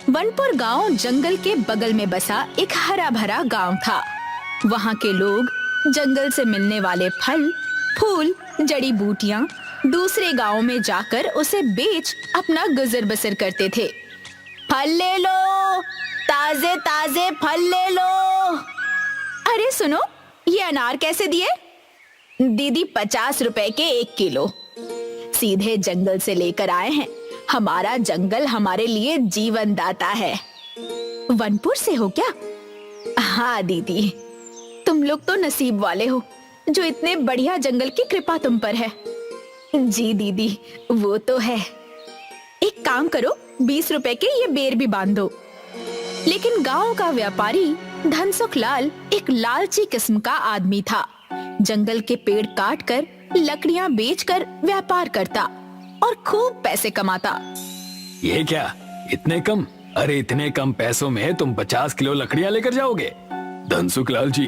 वनपुर गांव जंगल के बगल में बसा एक हरा भरा गांव था। वहां के लोग जंगल से मिलने वाले फल, फूल, जड़ी बूटियां दूसरे गांव में जाकर उसे बेच अपना गुजर बसर करते थे। फल ले लो, ताजे ताजे फल ले लो। अरे सुनो, ये अनार कैसे दिए? दीदी 50 रुपए के 1 किलो। सीधे जंगल से लेकर आए हैं। हमारा जंगल हमारे लिए जीवन दाता है। वनपुर से हो क्या? हाँ दीदी, तुम लोग तो नसीब वाले हो जो इतने बढ़िया जंगल की कृपा तुम पर है। जी दीदी, वो तो है। एक काम करो, 20 रुपए के ये बेर भी बांध दो। लेकिन गांव का व्यापारी धनसुख लाल एक लालची किस्म का आदमी था। जंगल के पेड़ काटकर लकड़ियां बेचकर व्यापार करता और खूब पैसे कमाता। ये क्या, इतने कम? अरे इतने कम पैसों में तुम 50 किलो लकड़ियां लेकर जाओगे? धनसुख लाल जी,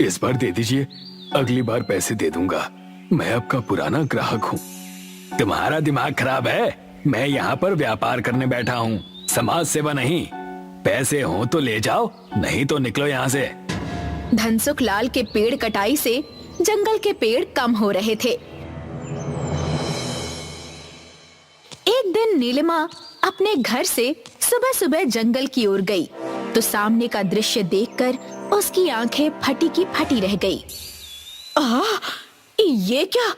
इस बार दे दीजिए, अगली बार पैसे दे दूंगा। मैं आपका पुराना ग्राहक हूँ। तुम्हारा दिमाग खराब है? मैं यहाँ पर व्यापार करने बैठा हूँ, समाज सेवा नहीं। पैसे हो तो ले जाओ, नहीं तो निकलो यहाँ से। धनसुख लाल के पेड़ कटाई से जंगल के पेड़ कम हो रहे थे। एक दिन नीलिमा अपने घर से सुबह सुबह जंगल की ओर गई तो सामने का दृश्य देखकर उसकी आंखें फटी की फटी रह गई। ये क्या?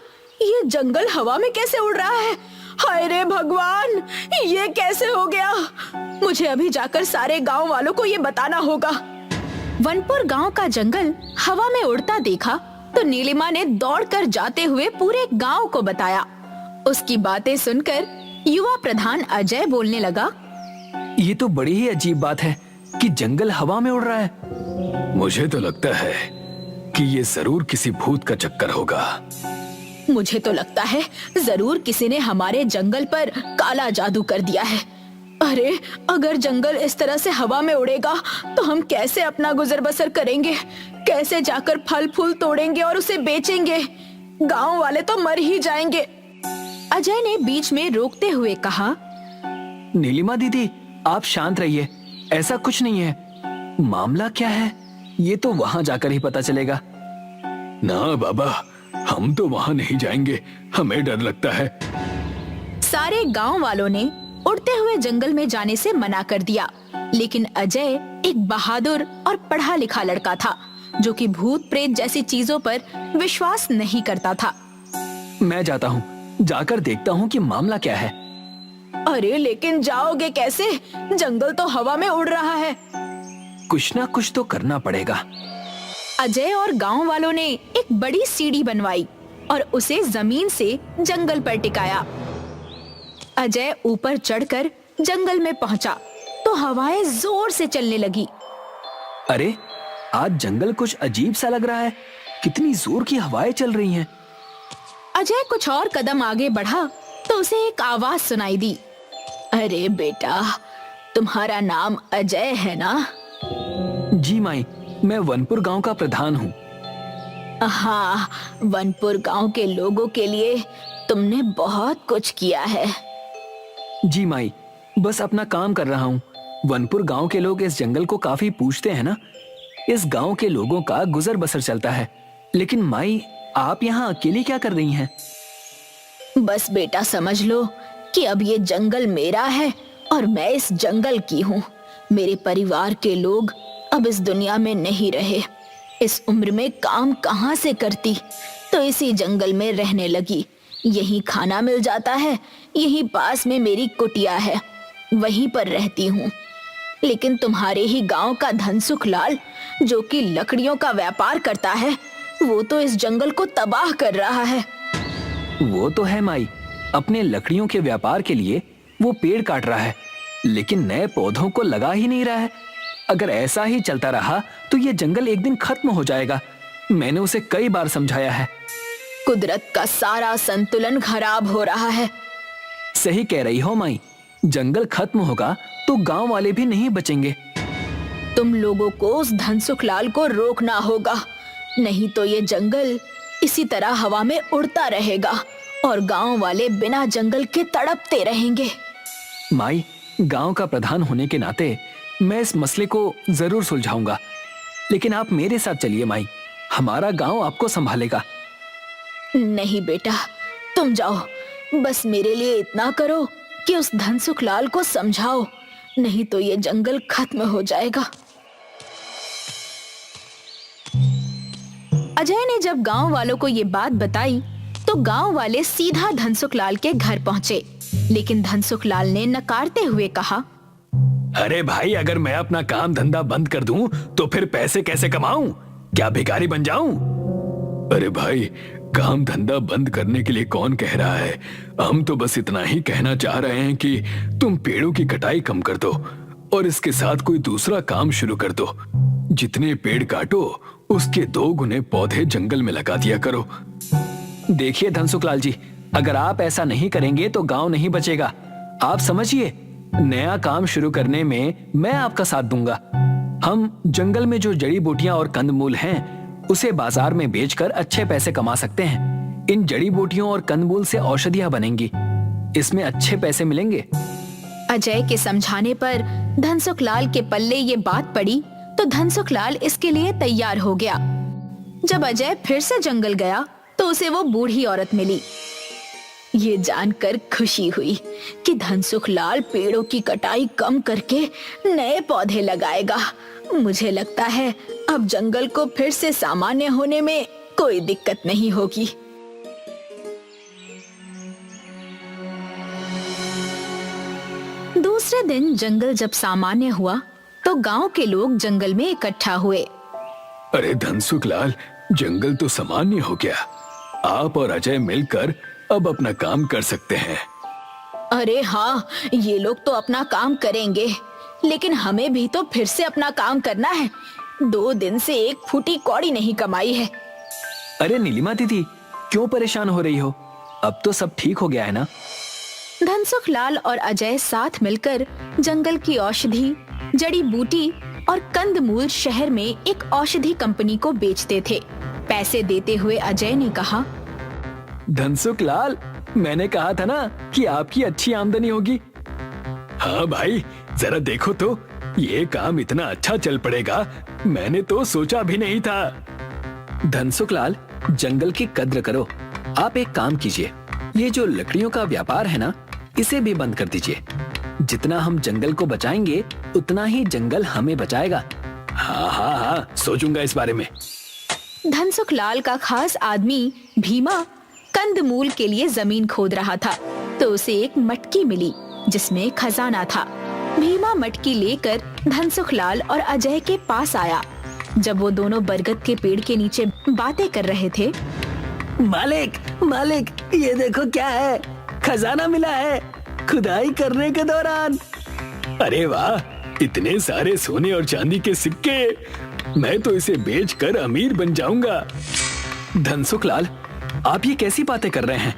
ये जंगल हवा में कैसे उड़ रहा है? हाय रे भगवान, ये कैसे हो गया? मुझे अभी जाकर सारे गांव वालों को ये बताना होगा। वनपुर गांव का जंगल हवा में उड़ता देखा तो नीलिमा ने दौड़कर जाते हुए पूरे गांव को बताया। उसकी बातें सुनकर युवा प्रधान अजय बोलने लगा, ये तो बड़ी ही अजीब बात है कि जंगल हवा में उड़ रहा है। मुझे तो लगता है कि ये जरूर किसी भूत का चक्कर होगा। मुझे तो लगता है जरूर किसी ने हमारे जंगल पर काला जादू कर दिया है। अरे अगर जंगल इस तरह से हवा में उड़ेगा तो हम कैसे अपना गुजर बसर करेंगे? कैसे जाकर फल फूल तोड़ेंगे और उसे बेचेंगे? गांव वाले तो मर ही जाएंगे। अजय ने बीच में रोकते हुए कहा, नीलिमा दीदी, आप शांत रहिए, ऐसा कुछ नहीं है। मामला क्या है ये तो वहां जाकर ही पता चलेगा। ना बाबा, हम तो वहां नहीं जाएंगे, हमें डर लगता है। सारे गांव वालों ने उड़ते हुए जंगल में जाने से मना कर दिया, लेकिन अजय एक बहादुर और पढ़ा लिखा लड़का था जो कि भूत प्रेत जैसी चीजों पर विश्वास नहीं करता था। मैं जाता हूँ, जाकर देखता हूँ कि मामला क्या है। अरे लेकिन जाओगे कैसे? जंगल तो हवा में उड़ रहा है। कुछ ना कुछ तो करना पड़ेगा। अजय और गांव वालों ने एक बड़ी सीढ़ी बनवाई और उसे जमीन से जंगल पर टिकाया। अजय ऊपर चढ़कर जंगल में पहुंचा तो हवाएं जोर से चलने लगी। अरे आज जंगल कुछ अजीब सा लग रहा है, कितनी जोर की हवाएं चल रही हैं। अजय कुछ और कदम आगे बढ़ा तो उसे एक आवाज सुनाई दी। अरे बेटा, तुम्हारा नाम अजय है ना? जी माई, मैं वनपुर गांव का प्रधान हूँ। हाँ, वनपुर गांव के लोगों के लिए तुमने बहुत कुछ किया है। जी माई, बस अपना काम कर रहा हूँ। वनपुर गांव के लोग इस जंगल को काफी पूछते हैं ना, इस गांव के लोगों का गुजर बसर चलता है। लेकिन माई, आप यहाँ अकेली क्या कर रही हैं? बस बेटा समझ लो कि अब ये जंगल मेरा है और मैं इस जंगल की हूँ। मेरे परिवार के लोग अब इस दुनिया में नहीं रहे। इस उम्र में काम कहाँ से करती, तो इसी जंगल में रहने लगी। यहीं खाना मिल जाता है, यहीं पास में मेरी कुटिया है, वहीं पर रहती हूँ। लेकिन तुम्हारे ही गांव का धनसुख लाल, जो कि लकड़ियों का व्यापार करता है, वो तो इस जंगल को तबाह कर रहा है। वो तो है माई, अपने लकड़ियों के व्यापार के लिए वो पेड़ काट रहा है, लेकिन नए पौधों को लगा ही नहीं रहा है। अगर ऐसा ही चलता रहा तो ये जंगल एक दिन खत्म हो जाएगा। मैंने उसे कई बार समझाया है। कुदरत का सारा संतुलन खराब हो रहा है। सही कह रही हो माई, जंगल खत्म होगा तो गांव वाले भी नहीं बचेंगे। तुम लोगों को उस धनसुख लाल को रोकना होगा, नहीं तो ये जंगल इसी तरह हवा में उड़ता रहेगा और गांव वाले बिना जंगल के तड़पते रहेंगे। माई, गांव का प्रधान होने के नाते मैं इस मसले को जरूर सुलझाऊंगा, लेकिन आप मेरे साथ चलिए माई, हमारा गांव आपको संभालेगा। नहीं बेटा, तुम जाओ, बस मेरे लिए इतना करो कि उस धनसुख लाल को समझाओ, नहीं तो ये जंगल खत्म हो जाएगा। अजय ने जब गांव वालों को ये बात बताई तो गांव वाले सीधा धनसुख लाल के घर पहुंचे, लेकिन धनसुख लाल ने नकारते हुए कहा, अरे भाई, अगर मैं अपना काम धंधा बंद कर दूं तो फिर पैसे कैसे कमाऊं? क्या भिखारी बन जाऊं? अरे भाई, काम धंधा बंद करने के लिए कौन कह रहा है? हम तो बस इतना ही कहना चाह रहे हैं कि तुम पेड़ों की कटाई कम कर दो और इसके साथ कोई दूसरा काम शुरू कर दो। जितने पेड़ काटो उसके 2 गुने पौधे जंगल में लगा दिया करो। देखिए धनसुख लाल जी, अगर आप ऐसा नहीं करेंगे तो गांव नहीं बचेगा। आप समझिए, नया काम शुरू करने में मैं आपका साथ दूंगा। हम जंगल में जो जड़ी बूटियां और कंदमूल हैं उसे बाजार में बेचकर अच्छे पैसे कमा सकते हैं। इन जड़ी बूटियों और कंदमूल से औषधियां बनेंगी, इसमें अच्छे पैसे मिलेंगे। अजय के समझाने पर धनसुख लाल के पल्ले ये बात पड़ी तो धनसुख लाल इसके लिए तैयार हो गया। जब अजय फिर से जंगल गया तो उसे वो बूढ़ी औरत मिली। ये जानकर खुशी हुई कि धनसुख लाल पेड़ों की कटाई कम करके नए पौधे लगाएगा। मुझे लगता है अब जंगल को फिर से सामान्य होने में कोई दिक्कत नहीं होगी। दूसरे दिन जंगल जब सामान्य हुआ तो गांव के लोग जंगल में इकट्ठा हुए। अरे धनसुख लाल, जंगल तो सामान्य हो गया। आप और अजय मिलकर अब अपना काम कर सकते हैं। अरे हाँ, ये लोग तो अपना काम करेंगे, लेकिन हमें भी तो फिर से अपना काम करना है। 2 दिन से एक फूटी कौड़ी नहीं कमाई है। अरे नीलिमा दीदी, क्यों परेशान हो रही हो? अब तो सब ठीक हो गया है ना? धनसुख लाल और अजय साथ मिलकर जंगल की औषधि, जड़ी बूटी और कंदमूल शहर में एक औषधि कंपनी को बेचते थे। पैसे देते हुए अजय ने कहा, धनसुख लाल, मैंने कहा था ना कि आपकी अच्छी आमदनी होगी। हाँ भाई, जरा देखो तो, ये काम इतना अच्छा चल पड़ेगा, मैंने तो सोचा भी नहीं था। धनसुख लाल, जंगल की कद्र करो। आप एक काम कीजिए, ये जो लकड़ियों का व्यापार है ना, इसे भी बंद कर दीजिए। जितना हम जंगल को बचाएंगे उतना ही जंगल हमें बचाएगा। हाँ हाँ हाँ, सोचूंगा इस बारे में। धनसुख लाल का खास आदमी भीमा कंदमूल के लिए जमीन खोद रहा था तो उसे एक मटकी मिली जिसमें खजाना था। भीमा मटकी लेकर धनसुख लाल और अजय के पास आया। जब वो दोनों बरगद के पेड़ के नीचे बातें कर रहे थे, मालिक, मालिक, ये देखो क्या है, खजाना मिला है खुदाई करने के दौरान। अरे वाह, इतने सारे सोने और चांदी के सिक्के, मैं तो इसे बेचकर अमीर बन जाऊंगा। धनसुख लाल, आप ये कैसी बातें कर रहे हैं?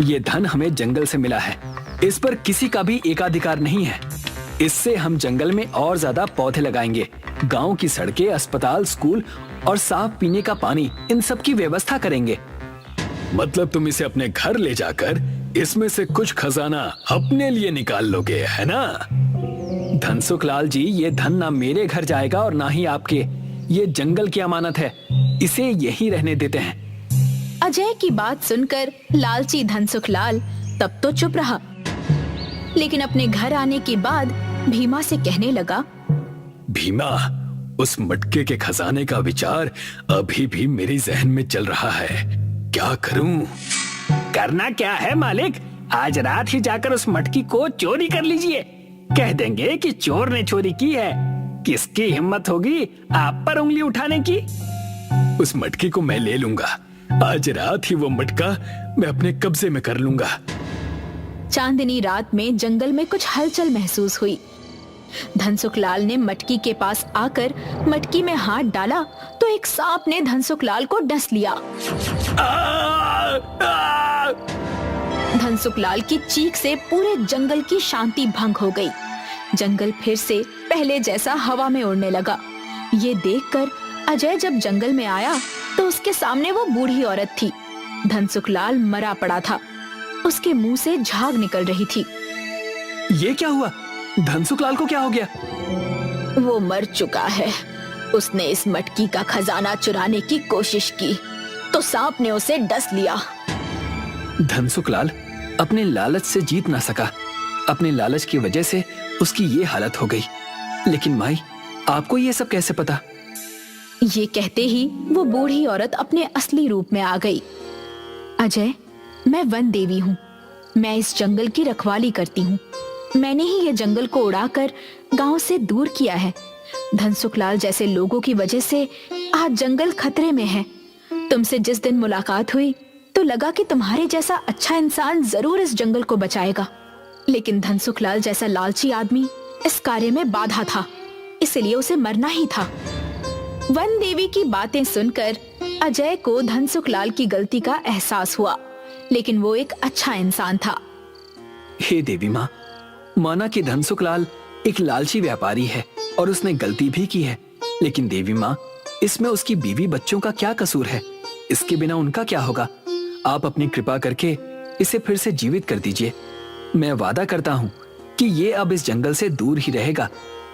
ये धन हमें जंगल से मिला है, इस पर किसी का भी एकाधिकार नहीं है। इससे हम जंगल में और ज्यादा पौधे लगाएंगे, गांव की सड़कें, अस्पताल, स्कूल और साफ पीने का पानी, इन सब की व्यवस्था करेंगे। मतलब तुम इसे अपने घर ले जाकर इसमें से कुछ खजाना अपने लिए निकाल लोगे, है ना? धनसुख लाल जी, ये धन ना मेरे घर जाएगा और ना ही आपके। ये जंगल की अमानत है, इसे यहीं रहने देते हैं। अजय की बात सुनकर लालची धनसुख लाल तब तो चुप रहा, लेकिन अपने घर आने के बाद भीमा से कहने लगा, भीमा, उस मटके के खजाने का विचार अभी भी मेरी जहन में चल रहा है। क्या करूं? करना क्या है मालिक, आज रात ही जाकर उस मटकी को चोरी कर लीजिए। कह देंगे कि चोर ने चोरी की है। किसकी हिम्मत होगी आप पर उंगली उठाने की? उस मटकी को मैं ले लूंगा। आज रात ही वो मटका मैं अपने कब्जे में कर लूंगा। चांदनी रात में जंगल में कुछ हलचल महसूस हुई। धनसुख लाल ने मटकी के पास आकर मटकी में हाथ डाला तो एक सांप ने धनसुख लाल को डस लिया। धनसुख लाल की चीख से पूरे जंगल की शांति भंग हो गई। जंगल फिर से पहले जैसा हवा में उड़ने लगा। ये देखकर अजय जब जंगल में आया तो उसके सामने वो बूढ़ी औरत थी। धनसुख लाल मरा पड़ा था, उसके मुंह से झाग निकल रही थी। ये क्या हुआ? धनसुखलाल को क्या हो गया? वो मर चुका है। उसने इस मटकी का खजाना चुराने की कोशिश की तो सांप ने उसे डस लिया। धनसुखलाल अपने लालच से जीत ना सका। अपने लालच की वजह से उसकी ये हालत हो गई। लेकिन माई, आपको ये सब कैसे पता? ये कहते ही वो बूढ़ी औरत अपने असली रूप में आ गई। अजय, मैं वन देवी हूँ। मैं इस जंगल की रखवाली करती हूँ। मैंने ही ये जंगल को उड़ाकर गांव से दूर किया है। धनसुखलाल जैसे लोगों की वजह से आज जंगल खतरे में है। तुमसे जिस दिन मुलाकात हुई तो लगा कि तुम्हारे जैसा अच्छा इंसान जरूर इस जंगल को बचाएगा, लेकिन धनसुखलाल जैसा लालची आदमी इस कार्य में बाधा था, इसलिए उसे मरना ही था। वन देवी की बातें सुनकर अजय को धनसुखलाल की गलती का एहसास हुआ, लेकिन वो एक अच्छा इंसान था। हे देवी माँ, माना कि धनसुखलाल एक लालची व्यापारी है और उसने गलती भी की है, लेकिन देवी माँ, इसमें उसकी बीवी बच्चों का क्या कसूर है? इसके बिना उनका क्या होगा? आप अपनी कृपा करके इसे फिर से जीवित कर दीजिए। मैं वादा करता हूँ कि ये अब इस जंगल से दूर ही रहेगा।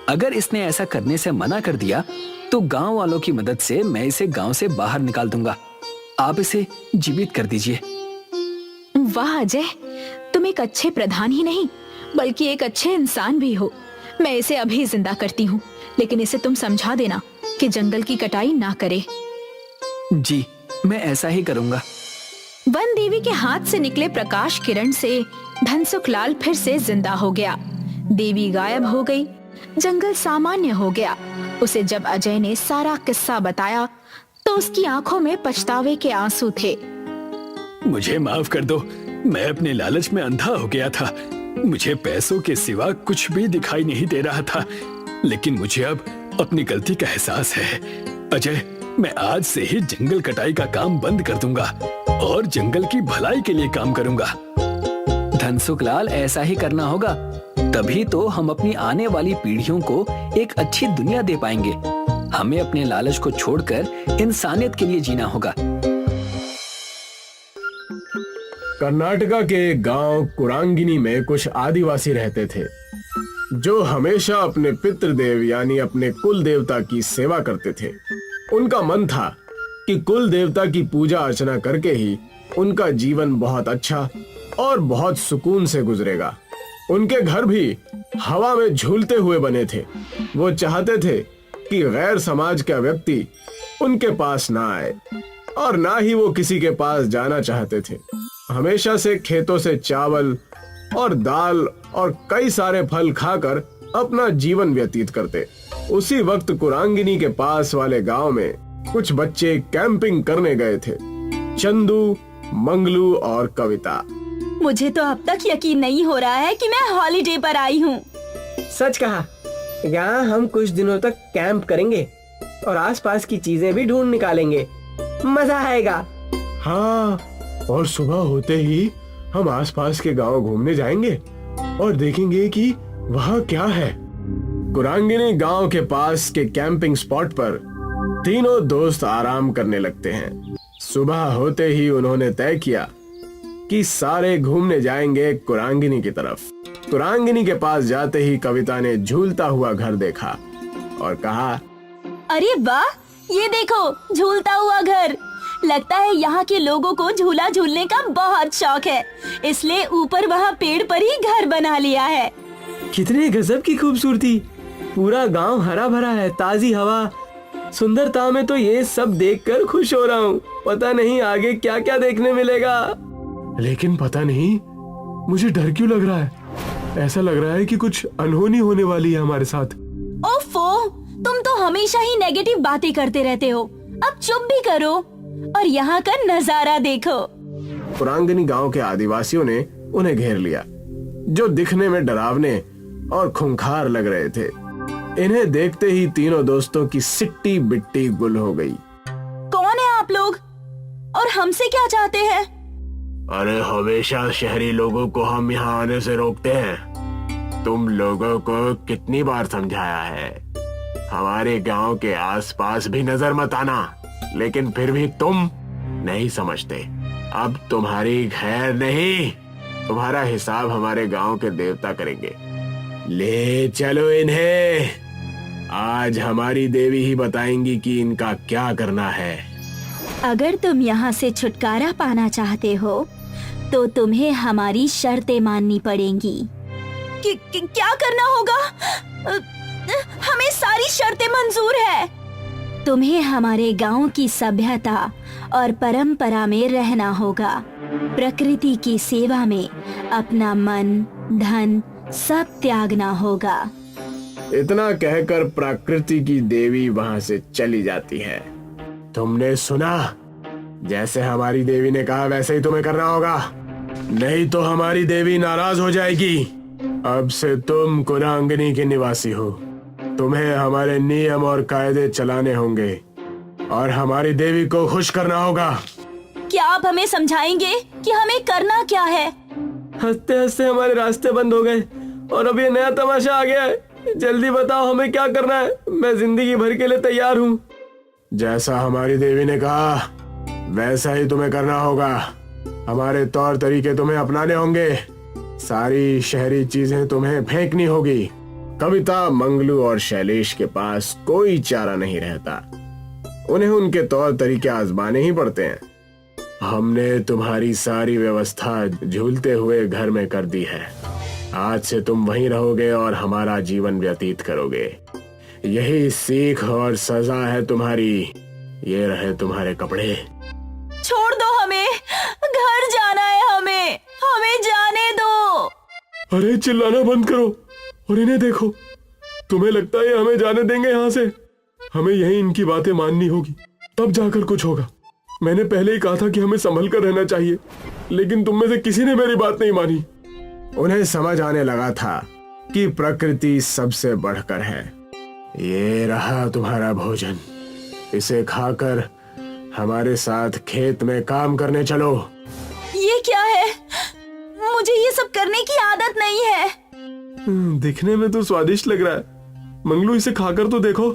अगर इसने ऐसा करने से मना कर दिया तो गांव वालों की मदद से मैं इसे गांव से बाहर निकाल दूंगा। आप इसे जीवित कर दीजिए। वाह अजय, तुम एक अच्छे प्रधान ही नहीं बल्कि एक अच्छे इंसान भी हो। मैं इसे अभी जिंदा करती हूँ, लेकिन इसे तुम समझा देना कि जंगल की कटाई ना करे। जी, मैं ऐसा ही करूंगा। वन देवी के हाथ से निकले प्रकाश किरण से धनसुखलाल फिर से जिंदा हो गया। देवी गायब हो गई। जंगल सामान्य हो गया। उसे जब अजय ने सारा किस्सा बताया तो उसकी आंखों में पछतावे के आंसू थे। मुझे माफ कर दो, मैं अपने लालच में अंधा हो गया था। मुझे पैसों के सिवा कुछ भी दिखाई नहीं दे रहा था, लेकिन मुझे अब अपनी गलती का एहसास है। अजय, मैं आज से ही जंगल कटाई का काम बंद कर दूंगा और जंगल की भलाई के लिए काम करूंगा। धनसुखलाल, ऐसा ही करना होगा, तभी तो हम अपनी आने वाली पीढ़ियों को एक अच्छी दुनिया दे पाएंगे। हमें अपने लालच को छोड़कर इंसानियत के लिए जीना होगा। कर्नाटका के गांव कुरांगिनी में कुछ आदिवासी रहते थे जो हमेशा अपने पितृदेव यानी अपने कुल देवता की सेवा करते थे। उनका मन था कि कुल देवता की पूजा अर्चना करके ही उनका जीवन बहुत अच्छा और बहुत सुकून से गुजरेगा। उनके घर भी हवा में झूलते हुए बने थे। वो चाहते थे कि गैर समाज का व्यक्ति उनके पास ना आए और ना ही वो किसी के पास जाना चाहते थे। हमेशा से खेतों से चावल और दाल और कई सारे फल खाकर अपना जीवन व्यतीत करते। उसी वक्त कुरांगिनी के पास वाले गांव में कुछ बच्चे कैंपिंग करने गए थे। चंदू, मंगलू और कविता। मुझे तो अब तक यकीन नहीं हो रहा है कि मैं हॉलिडे पर आई हूँ। सच कहा। यहाँ हम कुछ दिनों तक कैंप करेंगे और आसपास की चीजें भी ढूंढ निकालेंगे। मजा आएगा। हाँ, और सुबह होते ही हम आसपास के गांव घूमने जाएंगे और देखेंगे कि वहाँ क्या है। कुरांगिनी गांव के पास के कैंपिंग स्पॉट पर तीनों दोस्त आराम करने लगते हैं। सुबह होते ही उन्होंने तय किया कि सारे घूमने जाएंगे कुरांगिनी की तरफ। कुरांगिनी के पास जाते ही कविता ने झूलता हुआ घर देखा और कहा, अरे वाह, ये देखो झूलता हुआ घर। लगता है यहाँ के लोगों को झूला झूलने का बहुत शौक है, इसलिए ऊपर वहाँ पेड़ पर ही घर बना लिया है। कितने गजब की खूबसूरती। पूरा गांव हरा भरा है, ताजी हवा, सुंदरता में तो ये सब देखकर खुश हो रहा हूँ। पता नहीं आगे क्या क्या देखने मिलेगा। लेकिन पता नहीं मुझे डर क्यों लग रहा है। ऐसा लग रहा है कि कुछ अनहोनी होने वाली है हमारे साथ। ओफो, तुम तो हमेशा ही नेगेटिव बातें करते रहते हो। अब चुप भी करो और यहाँ का नजारा देखो। कुरांगिनी गांव के आदिवासियों ने उन्हें घेर लिया, जो दिखने में डरावने और खूंखार लग रहे थे। इन्हें देखते ही तीनों दोस्तों की सिट्टी बिट्टी गुल हो गई। कौन है आप लोग और हमसे क्या चाहते हैं? अरे, हमेशा शहरी लोगों को हम यहाँ आने से रोकते हैं। तुम लोगों को कितनी बार समझाया है, हमारे गांव के आसपास भी नजर मत आना, लेकिन फिर भी तुम नहीं समझते। अब तुम्हारी खैर नहीं, तुम्हारा हिसाब हमारे गांव के देवता करेंगे। ले चलो इन्हें। आज हमारी देवी ही बताएंगी कि इनका क्या करना है। अगर तुम यहाँ से छुटकारा पाना चाहते हो तो तुम्हें हमारी शर्तें माननी पड़ेंगी। क्या करना होगा? हमें सारी शर्तें मंजूर है। तुम्हें हमारे गांव की सभ्यता और परंपरा में रहना होगा। प्रकृति की सेवा में अपना मन, धन सब त्यागना होगा। इतना कहकर प्रकृति की देवी वहां से चली जाती है। तुमने सुना? जैसे हमारी देवी ने कहा वैसे ही तुम्हें करना होगा, नहीं तो हमारी देवी नाराज हो जाएगी। अब से तुम कुरांगिनी के निवासी हो। तुम्हें हमारे नियम और कायदे चलाने होंगे और हमारी देवी को खुश करना होगा। क्या आप हमें समझाएंगे कि हमें करना क्या है? हंसते हंसते हमारे रास्ते बंद हो गए और अब ये नया तमाशा आ गया है। जल्दी बताओ हमें क्या करना है। मैं जिंदगी भर के लिए तैयार हूँ। जैसा हमारी देवी ने कहा वैसा ही तुम्हें करना होगा। हमारे तौर तरीके तुम्हें अपनाने होंगे। सारी शहरी चीजें तुम्हें फेंकनी होगी। कविता, मंगलू और शैलेश के पास कोई चारा नहीं रहता। उन्हें उनके तौर तरीके आजमाने ही पड़ते हैं। हमने तुम्हारी सारी व्यवस्था झूलते हुए घर में कर दी है। आज से तुम वहीं रहोगे और हमारा जीवन व्यतीत करोगे। यही सीख और सजा है तुम्हारी। ये रहे तुम्हारे कपड़े। छोड़ दो हमें, घर जाना है हमें जाने दो। अरे चिल्लाना बंद करो और इन्हें देखो। तुम्हें लगता है हमें जाने देंगे यहाँ से? हमें यही इनकी बातें माननी होगी, तब जाकर कुछ होगा। मैंने पहले ही कहा था कि हमें संभल कर रहना चाहिए, लेकिन तुम में से किसी ने मेरी बात नहीं मानी। उन्हें समझ आने लगा था कि प्रकृति सबसे बढ़कर है। ये रहा तुम्हारा भोजन। इसे खाकर हमारे साथ खेत में काम करने चलो। ये क्या है? मुझे ये सब करने की आदत नहीं है। दिखने में तो स्वादिष्ट लग रहा है। मंगलू, इसे खाकर तो देखो।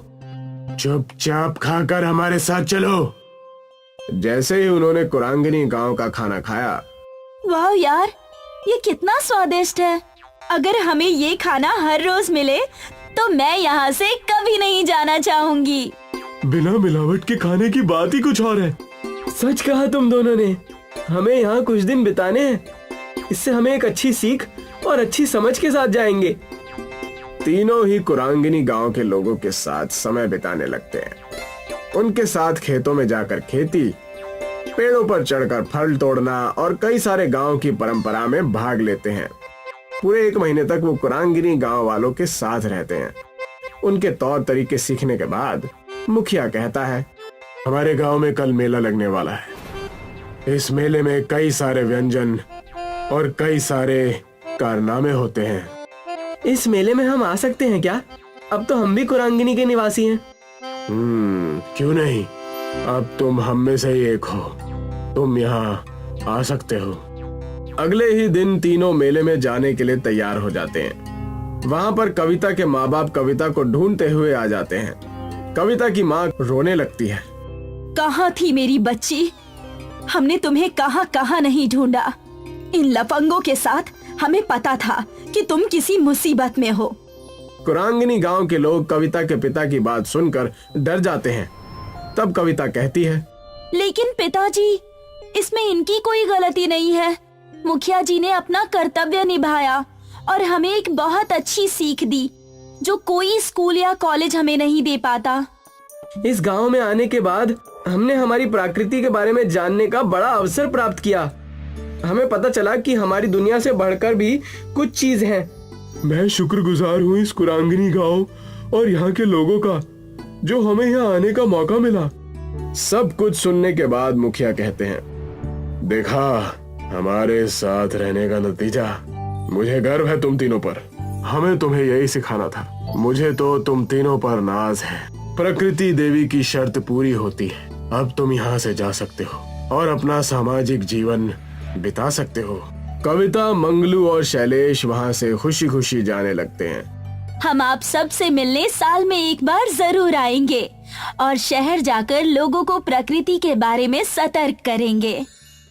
चुपचाप खाकर हमारे साथ चलो। जैसे ही उन्होंने कुरांगिनी गांव का खाना खाया, वाह यार, ये कितना स्वादिष्ट है। अगर हमें ये खाना हर रोज मिले तो मैं यहाँ से कभी नहीं जाना चाहूंगी। बिना मिलावट के खाने की बात ही कुछ और है। सच कहा तुम दोनों ने। हमें यहाँ कुछ दिन बिताने हैं। इससे हमें एक अच्छी सीख और अच्छी समझ के साथ जाएंगे। तीनों ही कुरांगिनी गांव के लोगों के साथ समय बिताने लगते हैं। उनके साथ खेतों में जाकर खेती, पेड़ों पर चढ़कर फल तोड़ना और कई सारे गांव की परंपरा में भाग लेते हैं। पूरे 1 महीने तक वो कुरांगिनी गांव वालों के साथ रहते हैं। उनके तौर तरीके सीखने के बाद मुखिया कहता है, हमारे गांव में कल मेला लगने वाला है। इस मेले में कई सारे व्यंजन और कई सारे कारनामे होते हैं। इस मेले में हम आ सकते हैं क्या? अब तो हम भी कुरांगिनी के निवासी हैं। क्यों नहीं? अब तुम हम में से ही एक हो। तुम यहाँ आ सकते हो। अगले ही दिन तीनों मेले में जाने के लिए तैयार हो जाते हैं। वहाँ पर कविता के माँ बाप कविता को ढूंढते हुए आ जाते हैं। कविता की माँ रोने लगती है। कहाँ थी मेरी बच्ची? हमने तुम्हें कहाँ कहाँ नहीं ढूंढा। इन लफंगों के साथ हमें पता था कि तुम किसी मुसीबत में हो। कुरांगिनी गांव के लोग कविता के पिता की बात सुनकर डर जाते हैं। तब कविता कहती है, लेकिन पिताजी, इसमें इनकी कोई गलती नहीं है। मुखिया जी ने अपना कर्तव्य निभाया और हमें एक बहुत अच्छी सीख दी जो कोई स्कूल या कॉलेज हमें नहीं दे पाता। इस गांव में आने के बाद हमने हमारी प्रकृति के बारे में जानने का बड़ा अवसर प्राप्त किया। हमें पता चला कि हमारी दुनिया से बढ़कर भी कुछ चीज है। मैं शुक्रगुजार हूँ इस कुरांगिनी गांव और यहाँ के लोगों का जो हमें यहाँ आने का मौका मिला। सब कुछ सुनने के बाद मुखिया कहते हैं, देखा हमारे साथ रहने का नतीजा। मुझे गर्व है तुम तीनों पर। हमें तुम्हें यही सिखाना था। मुझे तो तुम तीनों पर नाज है। प्रकृति देवी की शर्त पूरी होती है। अब तुम यहाँ से जा सकते हो और अपना सामाजिक जीवन बिता सकते हो। कविता, मंगलू और शैलेश वहाँ से खुशी खुशी जाने लगते हैं। हम आप सब से मिलने साल में एक बार जरूर आएंगे और शहर जाकर लोगों को प्रकृति के बारे में सतर्क करेंगे।